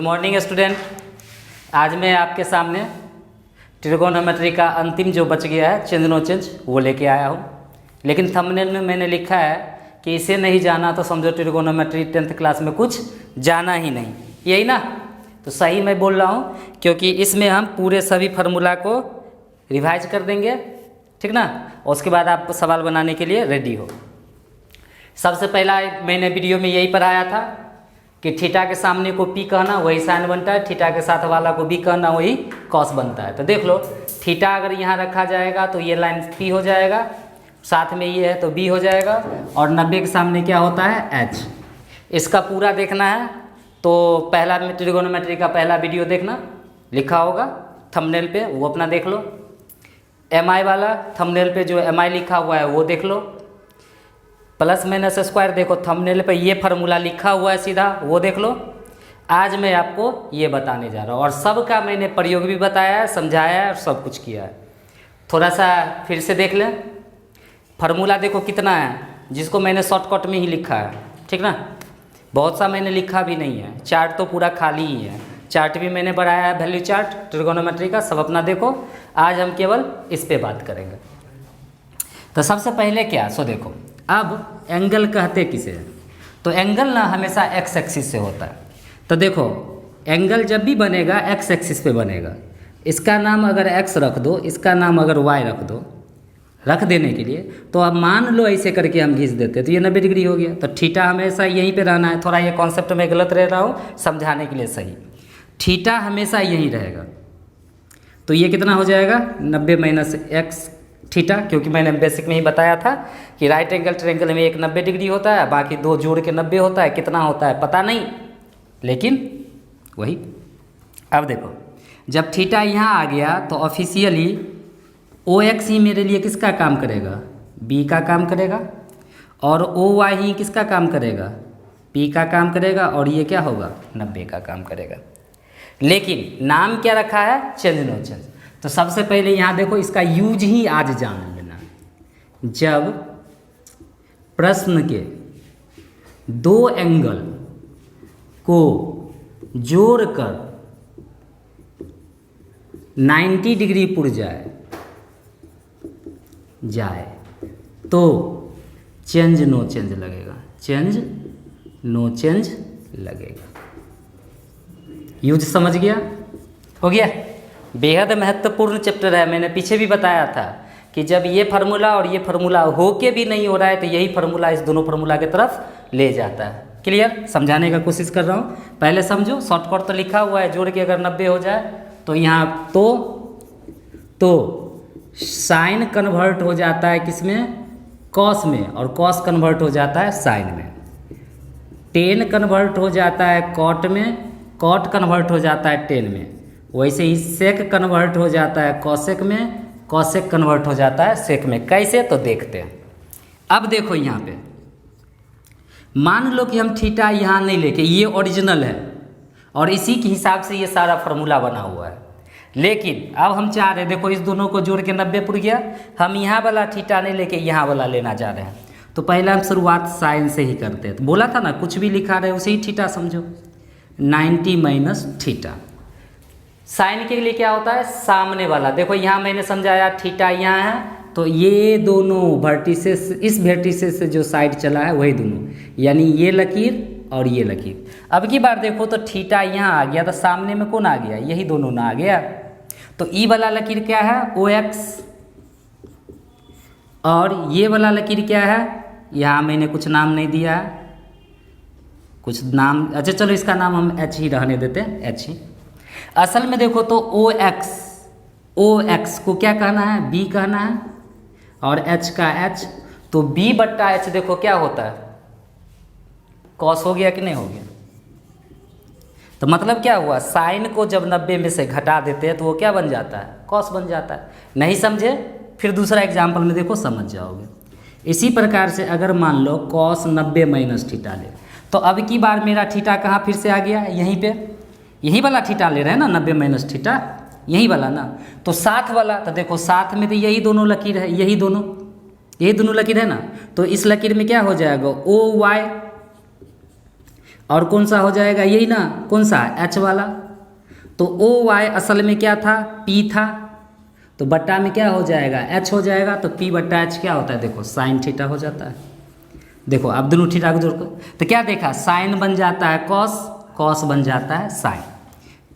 Good morning student. आज मैं आपके सामने ट्रिगोनोमेट्री का अंतिम जो बच गया है चेंज नो चेंज वो लेके आया हूँ। लेकिन थंबनेल में मैंने लिखा है कि इसे नहीं जाना तो समझो ट्रिगोनोमेट्री 10th क्लास में कुछ जाना ही नहीं, यही ना। तो सही मैं बोल रहा हूँ क्योंकि इसमें हम पूरे सभी फार्मूला को रिवाइज कर देंगे, ठीक ना। और उसके बाद आप सवाल बनाने के लिए रेडी हो। सबसे पहला मैंने वीडियो में यही पढ़ाया था कि थीटा के सामने को पी कहना वही साइन बनता है, थीटा के साथ वाला को बी कहना वही कॉस बनता है। तो देख लो, थीटा अगर यहाँ रखा जाएगा तो ये लाइन पी हो जाएगा, साथ में ये है तो बी हो जाएगा, और 90 के सामने क्या होता है एच। इसका पूरा देखना है तो पहला ट्रिगोनोमेट्री का पहला वीडियो देखना, लिखा होगा थंबनेल पे, वो अपना देख लो। एमआई वाला थंबनेल पे जो एमआई लिखा हुआ है वो देख लो। प्लस माइनस स्क्वायर देखो थंबनेल पे ये फार्मूला लिखा हुआ है सीधा, वो देख लो। आज मैं आपको ये बताने जा रहा हूँ और सबका मैंने प्रयोग भी बताया है, समझाया है और सब कुछ किया है। थोड़ा सा फिर से देख लें। फार्मूला देखो कितना है, जिसको मैंने शॉर्टकट में ही लिखा है, ठीक ना। बहुत सा मैंने लिखा भी नहीं है, चार्ट तो पूरा खाली ही है। चार्ट भी मैंने बनाया है, वैल्यू चार्ट ट्रिगोनोमेट्री का, सब अपना देखो। आज हम केवल इस पे बात करेंगे। तो सबसे पहले क्या, सो देखो, अब एंगल कहते किसे हैं, तो एंगल ना हमेशा एक्स एक्सिस से होता है। तो देखो एंगल जब भी बनेगा एक्स एक्सिस पे बनेगा। इसका नाम अगर एक्स रख दो, इसका नाम अगर वाई रख दो, रख देने के लिए, तो अब मान लो ऐसे करके हम घिस देते तो ये 90 डिग्री हो गया। तो थीटा हमेशा यहीं पे रहना है। थोड़ा ये कॉन्सेप्ट में गलत रह रहा हूँ, समझाने के लिए सही। थीटा हमेशा यहीं रहेगा, तो ये कितना हो जाएगा 90 माइनस एक्स थीटा, क्योंकि मैंने बेसिक में ही बताया था कि राइट एंगल ट्रायंगल में एक 90 डिग्री होता है, बाकी दो जोड़ के 90 होता है। कितना होता है पता नहीं, लेकिन वही। अब देखो, जब थीटा यहाँ आ गया तो ऑफिशियली ओ एक्स ही मेरे लिए किसका काम करेगा, बी का काम करेगा, और ओ वाई ही किसका काम करेगा, पी का काम करेगा, और ये क्या होगा 90 का काम करेगा। लेकिन नाम क्या रखा है, चेंज नो चेंज। तो सबसे पहले यहाँ देखो, इसका यूज ही आज जान लेना। जब प्रश्न के दो एंगल को जोड़कर 90 डिग्री पुर जाए तो चेंज नो चेंज लगेगा, चेंज नो चेंज लगेगा। यूज समझ गया, हो गया। बेहद महत्वपूर्ण चैप्टर है, मैंने पीछे भी बताया था कि जब ये फार्मूला और ये फार्मूला होके भी नहीं हो रहा है तो यही फार्मूला इस दोनों फार्मूला की तरफ ले जाता है। क्लियर, समझाने का कोशिश कर रहा हूँ, पहले समझो। शॉर्टकट तो लिखा हुआ है, जोड़ के अगर 90 हो जाए तो यहाँ तो साइन कन्वर्ट हो जाता है किसमें, कॉस में, और कॉस कन्वर्ट हो जाता है साइन में। टेन कन्वर्ट हो जाता है कॉट में, कॉट कन्वर्ट हो जाता है टेन में। वैसे ही सेक कन्वर्ट हो जाता है कॉसेक में, कॉसेक कन्वर्ट हो जाता है सेक में। कैसे, तो देखते हैं। अब देखो यहाँ पे मान लो कि हम थीटा यहाँ नहीं लेके, ये ओरिजिनल है और इसी के हिसाब से ये सारा फार्मूला बना हुआ है। लेकिन अब हम चाह रहे हैं, देखो इस दोनों को जोड़ के 90 पुर गया, हम यहाँ वाला थीटा नहीं लेके यहाँ वाला लेना चाह रहे हैं। तो पहले हम शुरुआत साइन से ही करते हैं। तो बोला था ना, कुछ भी लिखा रहे उसे ही थीटा समझो। 90 माइनस थीटा, साइन के लिए क्या होता है, सामने वाला। देखो यहाँ मैंने समझाया, थीटा यहाँ है तो ये दोनों वर्टिसेस, इस वर्टिसेस से जो साइड चला है वही दोनों, यानी ये लकीर और ये लकीर। अब की बार देखो तो थीटा यहाँ आ गया तो सामने में कौन आ गया, यही दोनों ना आ गया। तो ई वाला लकीर क्या है, ओ एक्स, और ये वाला लकीर क्या है, यहाँ मैंने कुछ नाम नहीं दिया है, कुछ नाम, अच्छा चलो इसका नाम हम एच ही रहने देते हैं, एच ही। असल में देखो तो ओ एक्स को क्या कहना है, बी कहना है, और एच का एच। तो बी बट्टा एच देखो क्या होता है, कॉस हो गया कि नहीं हो गया। तो मतलब क्या हुआ, साइन को जब 90 में से घटा देते हैं तो वो क्या बन जाता है, कॉस बन जाता है। नहीं समझे, फिर दूसरा एग्जाम्पल में देखो समझ जाओगे। इसी प्रकार से अगर मान लो कॉस 90 माइनस थीटा ले, तो अब की बार मेरा थीटा कहाँ फिर से आ गया, यहीं पे, यही वाला थीटा ले रहे हैं ना, 90 माइनस थीटा, यही वाला ना। तो साथ वाला, तो देखो साथ में तो यही दोनों लकीर है, यही दोनों लकीर है ना। तो इस लकीर में क्या हो जाएगा, ओ वाई, और कौन सा हो जाएगा, यही ना, कौन सा, एच वाला। तो ओ वाई असल में क्या था, पी था, तो बट्टा में क्या हो जाएगा, एच हो जाएगा। तो पी बट्टा एच क्या होता है, देखो साइन थीटा हो जाता है। देखो अब दोनों थीटा को जोड़ कर तो क्या देखा, साइन बन जाता है कॉस, कॉस बन जाता है साइन।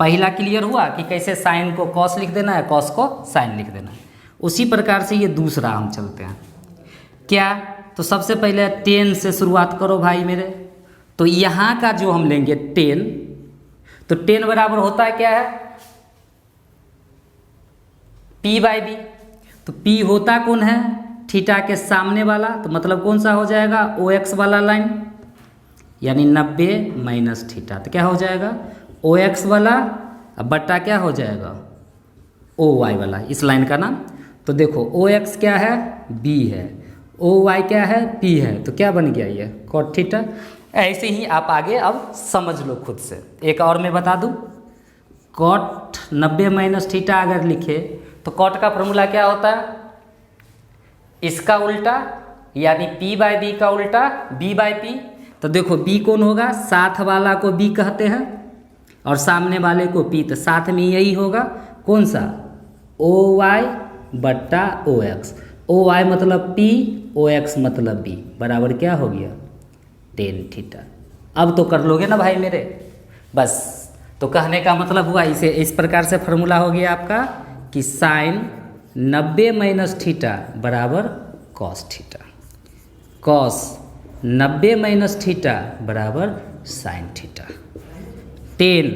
पहला क्लियर हुआ कि कैसे साइन को कॉस लिख देना है, कॉस को साइन लिख देना है। उसी प्रकार से ये दूसरा हम चलते हैं क्या, तो सबसे पहले 10 से शुरुआत करो भाई मेरे। तो यहाँ का जो हम लेंगे 10, तो 10 बराबर होता है क्या है, P बाई बी। तो P होता कौन है, थीटा के सामने वाला, तो मतलब कौन सा हो जाएगा, OX वाला लाइन, यानी 90 माइनस थीटा। तो क्या हो जाएगा, OX वाला, अब बट्टा क्या हो जाएगा, OY वाला, इस लाइन का नाम। तो देखो OX क्या है, B है, OY क्या है, P है, तो क्या बन गया ये कॉट थीटा। ऐसे ही आप आगे अब समझ लो खुद से। एक और मैं बता दूं, कॉट 90 माइनस थीटा अगर लिखे तो कॉट का फॉर्मूला क्या होता है, इसका उल्टा, यानी P बाई बी का उल्टा B बाई पी। तो देखो B कौन होगा, साथ वाला को B कहते हैं और सामने वाले को P, तो साथ में यही होगा कौन सा, OY बट्टा OX। OY मतलब P, OX मतलब B, बराबर क्या हो गया, टेन थीटा। अब तो कर लोगे ना भाई मेरे, बस। तो कहने का मतलब हुआ, इसे इस प्रकार से फॉर्मूला हो गया आपका कि साइन 90 माइनस थीटा बराबर cos theta, cos 90 minus theta बराबर साइन थीटा। 10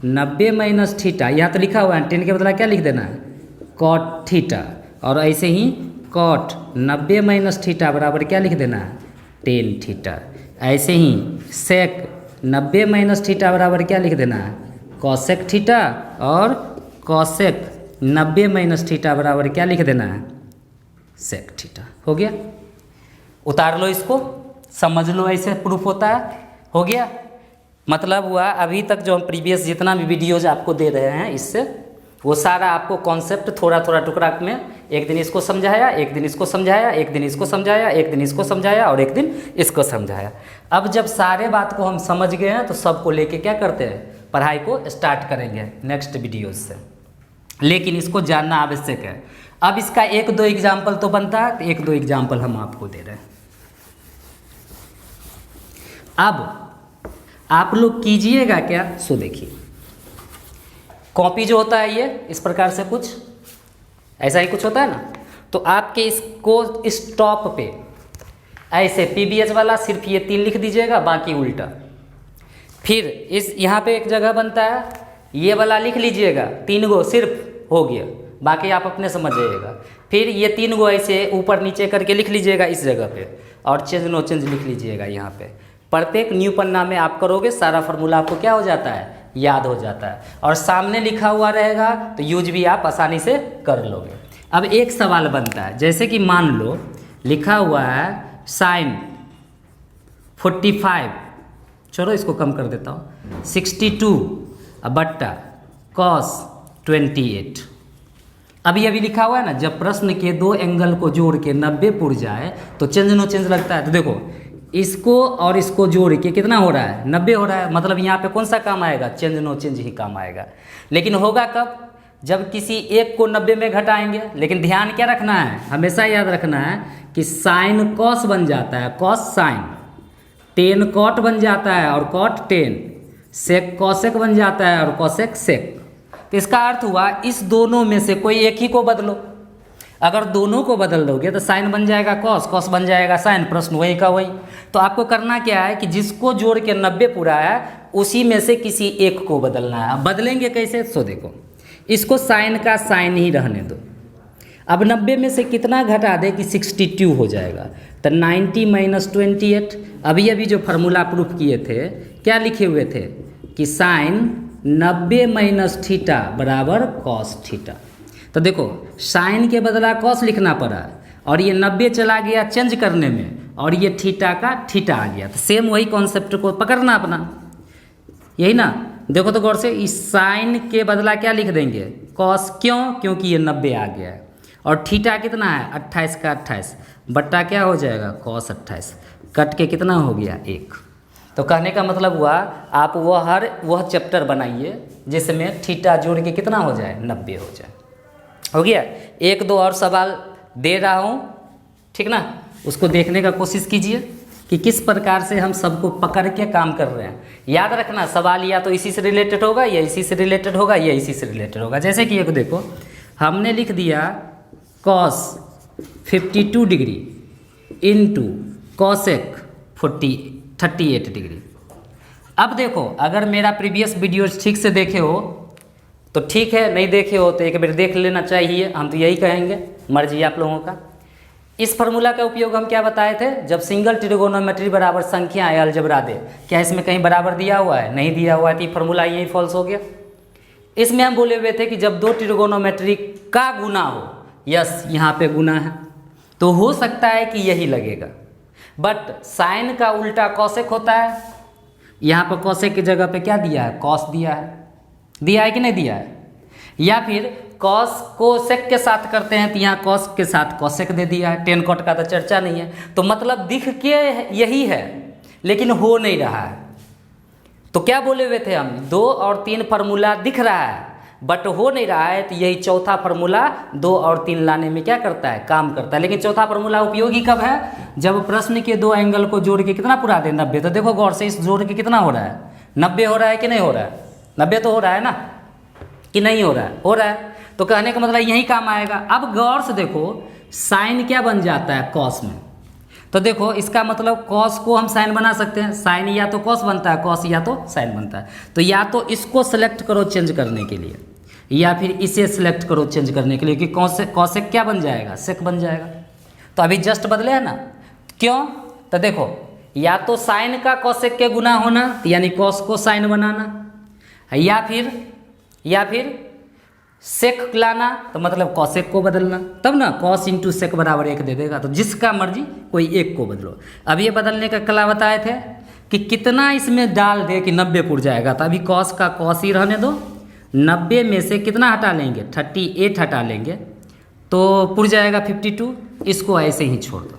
90 माइनस थीटा, यहाँ तो लिखा हुआ है, 10 के बदला क्या लिख देना है, कॉट थीटा। और ऐसे ही कॉट 90 माइनस थीटा बराबर क्या लिख देना है, टेन थीटा। ऐसे ही सेक 90 माइनस थीटा बराबर क्या लिख देना है, कॉसेक थीटा। और कॉसेक 90 माइनस थीटा बराबर क्या लिख देना है, सेक थीटा। हो गया, उतार लो इसको, समझ लो, ऐसे प्रूफ होता है। हो गया, मतलब हुआ अभी तक जो हम प्रीवियस जितना भी वीडियोज आपको दे रहे हैं, इससे वो सारा आपको कॉन्सेप्ट थोड़ा थोड़ा टुकड़ा में, एक दिन इसको समझाया, एक दिन इसको समझाया, एक दिन इसको समझाया, एक दिन इसको समझाया और एक दिन इसको समझाया। अब जब सारे बात को हम समझ गए हैं तो सबको लेके क्या करते हैं, पढ़ाई को स्टार्ट करेंगे नेक्स्ट वीडियोज से। लेकिन इसको जानना आवश्यक है। अब इसका एक दो एग्जाम्पल तो बनता है, तो एक दो एग्जाम्पल हम आपको दे रहे हैं। अब आप लोग कीजिएगा क्या, सो देखिए, कॉपी जो होता है ये इस प्रकार से कुछ ऐसा ही कुछ होता है ना, तो आपके इसको इस टॉप पे ऐसे PBH वाला सिर्फ ये 3 लिख दीजिएगा, बाकी उल्टा। फिर इस यहाँ पे एक जगह बनता है, ये वाला लिख लीजिएगा, 3 गो सिर्फ हो गया, बाकी आप अपने समझ जाइएगा। फिर ये 3 गो ऐसे ऊपर नीचे करके लिख लीजिएगा इस जगह पे, और चेंज नो चेंज लिख लीजिएगा यहाँ पे। प्रत्येक न्यू पन्ना में आप करोगे, सारा फार्मूला आपको क्या हो जाता है, याद हो जाता है, और सामने लिखा हुआ रहेगा तो यूज भी आप आसानी से कर लोगे। अब एक सवाल बनता है, जैसे कि मान लो लिखा हुआ है साइन 45, चलो इसको कम कर देता हूँ, 62 बट्टा कॉस 28। अभी लिखा हुआ है ना, जब प्रश्न के 2 एंगल को जोड़ के 90 पुर जाए तो चेंज नो चेंज लगता है। तो देखो इसको और इसको जोड़ के कितना हो रहा है, 90 हो रहा है, मतलब यहाँ पे कौन सा काम आएगा, चेंज नो चेंज ही काम आएगा। लेकिन होगा कब, जब किसी एक को 90 में घटाएंगे। लेकिन ध्यान क्या रखना है, हमेशा याद रखना है कि साइन कॉस बन जाता है, कॉस साइन, टेन कॉट बन जाता है और कॉट टेन, सेक कॉसेक बन जाता है और कॉसेक सेक। तो इसका अर्थ हुआ इस दोनों में से कोई एक ही को बदलो। अगर दोनों को बदल दोगे तो साइन बन जाएगा कॉस, कॉस बन जाएगा साइन, प्रश्न वही का वही। तो आपको करना क्या है कि जिसको जोड़ के 90 पूरा है उसी में से किसी एक को बदलना है। अब बदलेंगे कैसे, सो देखो, इसको साइन का साइन ही रहने दो। अब 90 में से कितना घटा दे कि 62 हो जाएगा, तो 90 माइनस 28। अभी जो फार्मूला प्रूफ किए थे, क्या लिखे हुए थे कि साइन 90 माइनस थीटा बराबर कॉस थीटा। तो देखो साइन के बदला कॉस लिखना पड़ा और ये 90 चला गया चेंज करने में, और ये थीटा का थीटा आ गया। तो सेम वही कॉन्सेप्ट को पकड़ना अपना, यही ना। देखो तो गौर से, इस साइन के बदला क्या लिख देंगे, कॉस। क्यों, क्योंकि ये 90 आ गया है, और थीटा कितना है 28 का 28 बट्टा क्या हो जाएगा, कॉस 28, कट के कितना हो गया 1। तो कहने का मतलब हुआ आप वह चैप्टर बनाइए जिसमें थीटा जोड़ के कितना हो जाए, 90 हो जाए। हो गया। एक दो और सवाल दे रहा हूँ, ठीक ना, उसको देखने का कोशिश कीजिए कि किस प्रकार से हम सबको पकड़ के काम कर रहे हैं। याद रखना सवाल या तो इसी से रिलेटेड होगा या इसी से रिलेटेड होगा या इसी से रिलेटेड होगा। जैसे कि एक देखो हमने लिख दिया cos 52 degree into cosec 38 degree. अब देखो अगर मेरा प्रीवियस वीडियो ठीक से देखे हो तो ठीक है, नहीं देखे हो तो एक बार देख लेना चाहिए, हम तो यही कहेंगे, मर्जी आप लोगों का। इस फार्मूला का उपयोग हम क्या बताए थे, जब सिंगल ट्रिगोनोमेट्री बराबर संख्या है अलजबरा दे, क्या इसमें कहीं बराबर दिया हुआ है, नहीं दिया हुआ है, तो ये फार्मूला यही फॉल्स हो गया। इसमें हम बोले हुए थे कि जब दो ट्रिगोनोमेट्री का गुना हो, यस यहाँ पे गुना है, तो हो सकता है कि यही लगेगा, बट साइन का उल्टा कॉसेक होता है। यहाँ पर कॉसेक की जगह पे क्या दिया है, कॉस दिया है कि नहीं दिया है। या फिर कॉस को सेक के साथ करते हैं तो यहाँ कॉस के साथ कॉसेक दे दिया है। टेन कॉट का तो चर्चा नहीं है, तो मतलब दिख के यही है लेकिन हो नहीं रहा है। तो क्या बोले हुए थे हम, 2 और 3 फार्मूला दिख रहा है बट हो नहीं रहा है, तो यही चौथा फार्मूला 2 और 3 लाने में क्या करता है, काम करता है। लेकिन चौथा फार्मूला उपयोगी कब है, जब प्रश्न के 2 एंगल को जोड़ के कितना पूरा दे, 90। तो देखो गौर से इस जोड़ के कितना हो रहा है, 90 हो रहा है कि नहीं हो रहा है, 90 तो हो रहा है ना, कि नहीं हो रहा है, हो रहा है। तो कहने का मतलब यही काम आएगा। अब गौर से देखो साइन क्या बन जाता है कॉस में, तो देखो इसका मतलब कॉस को हम साइन बना सकते हैं, साइन या तो कॉस बनता है, कॉस या तो साइन बनता है। तो या तो इसको सेलेक्ट करो चेंज करने के लिए, या फिर इसे सिलेक्ट करो चेंज करने के लिए, कि कॉसेक क्या बन जाएगा, सेक बन जाएगा। तो अभी जस्ट बदले है ना, क्यों, तो देखो या तो साइन का कॉसेक के गुना होना यानी कॉस को साइन बनाना, या फिर सेक लाना तो मतलब कॉसेक को बदलना, तब ना कॉस इंटू सेक बराबर 1 दे देगा। तो जिसका मर्जी कोई एक को बदलो। अब ये बदलने का कला बताए थे कि कितना इसमें डाल दे कि 90 पुर जाएगा। तो अभी कॉस का कॉस ही रहने दो, 90 में से कितना हटा लेंगे, 38 हटा लेंगे तो पुर जाएगा 52, इसको ऐसे ही छोड़ दो।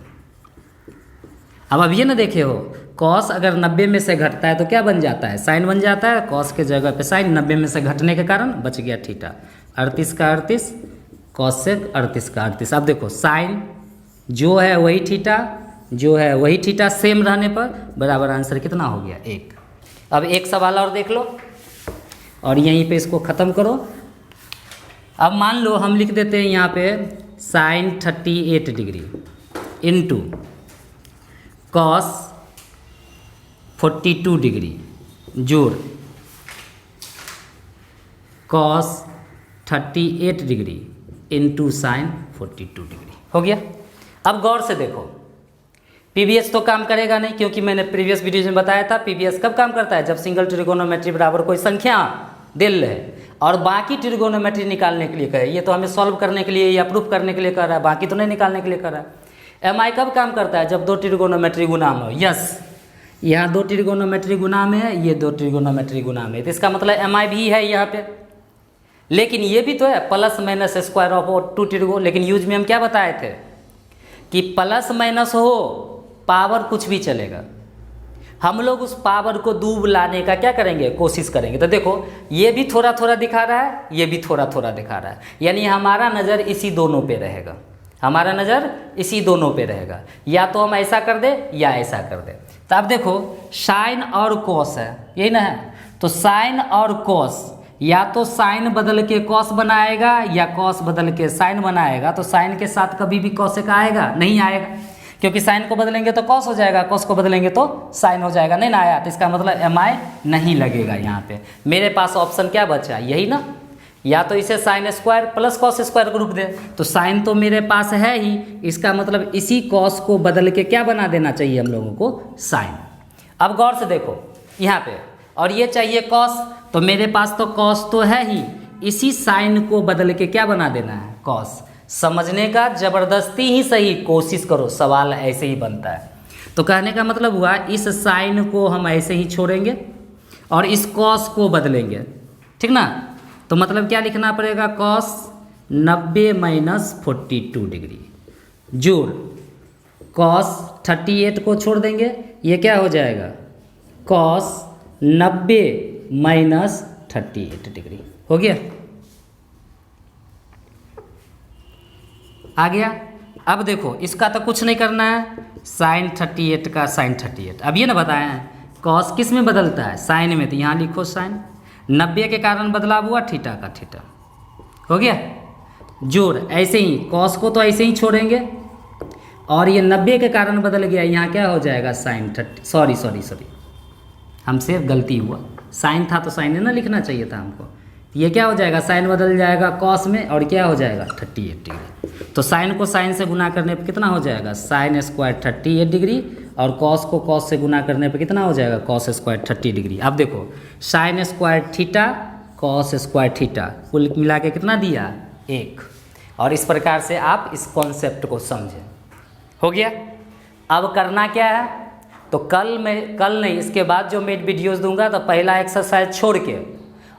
अब ये ना देखे हो कॉस अगर 90 में से घटता है तो क्या बन जाता है, साइन बन जाता है। कॉस के जगह पे साइन, 90 में से घटने के कारण बच गया थीटा, 38 का 38, कॉसेक 38 का 38। अब देखो साइन जो है वही थीटा, जो है वही थीटा, सेम रहने पर बराबर आंसर कितना हो गया, 1। अब एक सवाल और देख लो और यहीं पे इसको ख़त्म करो। अब मान लो हम लिख देते हैं यहाँ पे sine 38 degree into cos 42 degree जोड़ cos 38 degree into sine 42 degree, हो गया। अब गौर से देखो पीवीएस तो काम करेगा नहीं, क्योंकि मैंने प्रीवियस वीडियो में बताया था पीवीएस कब काम करता है, जब सिंगल ट्रिगोनोमेट्री बराबर कोई संख्या दे रहे और बाकी ट्रिगोनोमेट्री निकालने के लिए कहे। ये तो हमें सॉल्व करने के लिए या प्रूफ करने के लिए कर रहा है, बाकी तो नहीं निकालने के लिए कर रहा है। एमआई कब काम करता है, जब 2 ट्रिगोनोमेट्री गुना में हो। यस, यहाँ 2 ट्रिगोनोमेट्री गुना में है, ये 2 ट्रिगोनोमेट्री गुना में है, तो इसका मतलब एमआई भी है यहाँ पे। लेकिन ये भी तो है plus minus square of 2 trigo. लेकिन यूज में हम क्या बताए थे कि प्लस माइनस हो पावर कुछ भी चलेगा, हम लोग उस पावर को दूब लाने का क्या करेंगे, कोशिश करेंगे। तो देखो ये भी थोड़ा थोड़ा दिखा रहा है, ये भी थोड़ा थोड़ा दिखा रहा है, यानी हमारा नज़र इसी दोनों पे रहेगा, हमारा नज़र इसी दोनों पे रहेगा। या तो हम ऐसा कर दे या ऐसा कर दे। तो अब देखो साइन और कॉस है, यही ना है, तो साइन और कॉस, या तो साइन बदल के कॉस बनाएगा या कॉस बदल के साइन बनाएगा। तो साइन के साथ कभी भी कॉसेक आएगा नहीं, आएगा, क्योंकि साइन को बदलेंगे तो कॉस हो जाएगा, कॉस को बदलेंगे तो साइन हो जाएगा, नहीं ना आया। तो इसका मतलब एमआई नहीं लगेगा यहाँ पे। मेरे पास ऑप्शन क्या बचा, यही ना, या तो इसे sine square plus cos square को रूप दे, तो साइन तो मेरे पास है ही, इसका मतलब इसी कॉस को बदल के क्या बना देना चाहिए हम लोगों को, साइन। अब गौर से देखो यहाँ पे, और ये चाहिए कॉस, तो मेरे पास तो कॉस तो है ही, इसी साइन को बदल के क्या बना देना है, कॉस। समझने का जबरदस्ती ही सही कोशिश करो, सवाल ऐसे ही बनता है। तो कहने का मतलब हुआ इस साइन को हम ऐसे ही छोड़ेंगे और इस कॉस को बदलेंगे, ठीक ना। तो मतलब क्या लिखना पड़ेगा, कॉस 90 माइनस 42 डिग्री जोड़ कॉस 38 को छोड़ देंगे, ये क्या हो जाएगा कॉस 90 माइनस 38 डिग्री। हो गया? आ गया? अब देखो इसका तो कुछ नहीं करना है, साइन 38 का साइन 38। अब ये ना बताया है कॉस किस में बदलता है, साइन में, तो यहाँ लिखो साइन 90 के कारण बदलाव हुआ थीटा का थीटा। हो गया? जोड़ ऐसे ही कॉस को तो ऐसे ही छोड़ेंगे और ये 90 के कारण बदल गया, यहाँ क्या हो जाएगा साइन 30, सॉरी हमसे गलती हुआ, साइन था तो साइन ना लिखना चाहिए था हमको। ये क्या हो जाएगा, साइन बदल जाएगा कॉस में और क्या हो जाएगा 38 डिग्री। तो साइन को साइन से गुना करने पे कितना हो जाएगा, साइन स्क्वायर 38 डिग्री, और कॉस को कॉस से गुना करने पे कितना हो जाएगा, कॉस स्क्वायर 30 डिग्री। अब देखो sine square theta cos square theta कुल मिला के कितना दिया 1। और इस प्रकार से आप इस कॉन्सेप्ट को समझें। हो गया? अब करना क्या है, तो कल नहीं इसके बाद जो मैं वीडियोस दूंगा तो पहला एक्सरसाइज छोड़ के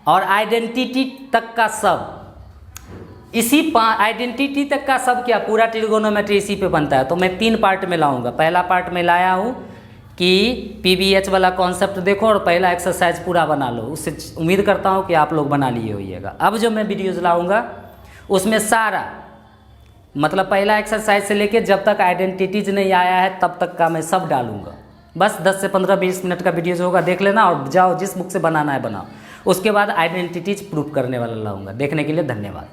और आइडेंटिटी तक का सब, इसी आइडेंटिटी तक का सब क्या पूरा ट्रिगोनोमेट्री इसी पे बनता है। तो मैं 3 पार्ट में लाऊंगा। पहला पार्ट में लाया हूँ कि PBH वाला कॉन्सेप्ट देखो और पहला एक्सरसाइज पूरा बना लो। उससे उम्मीद करता हूँ कि आप लोग बना लिए होइएगा। अब जो मैं वीडियोज़ लाऊंगा उसमें सारा मतलब पहला एक्सरसाइज से लेके जब तक आइडेंटिटीज नहीं आया है तब तक का मैं सब डालूंगा। बस 10 से 15-20 मिनट का वीडियोज होगा, देख लेना और जाओ जिस बुक से बनाना है बनाओ। उसके बाद आइडेंटिटीज प्रूफ करने वाला लाऊंगा। देखने के लिए धन्यवाद।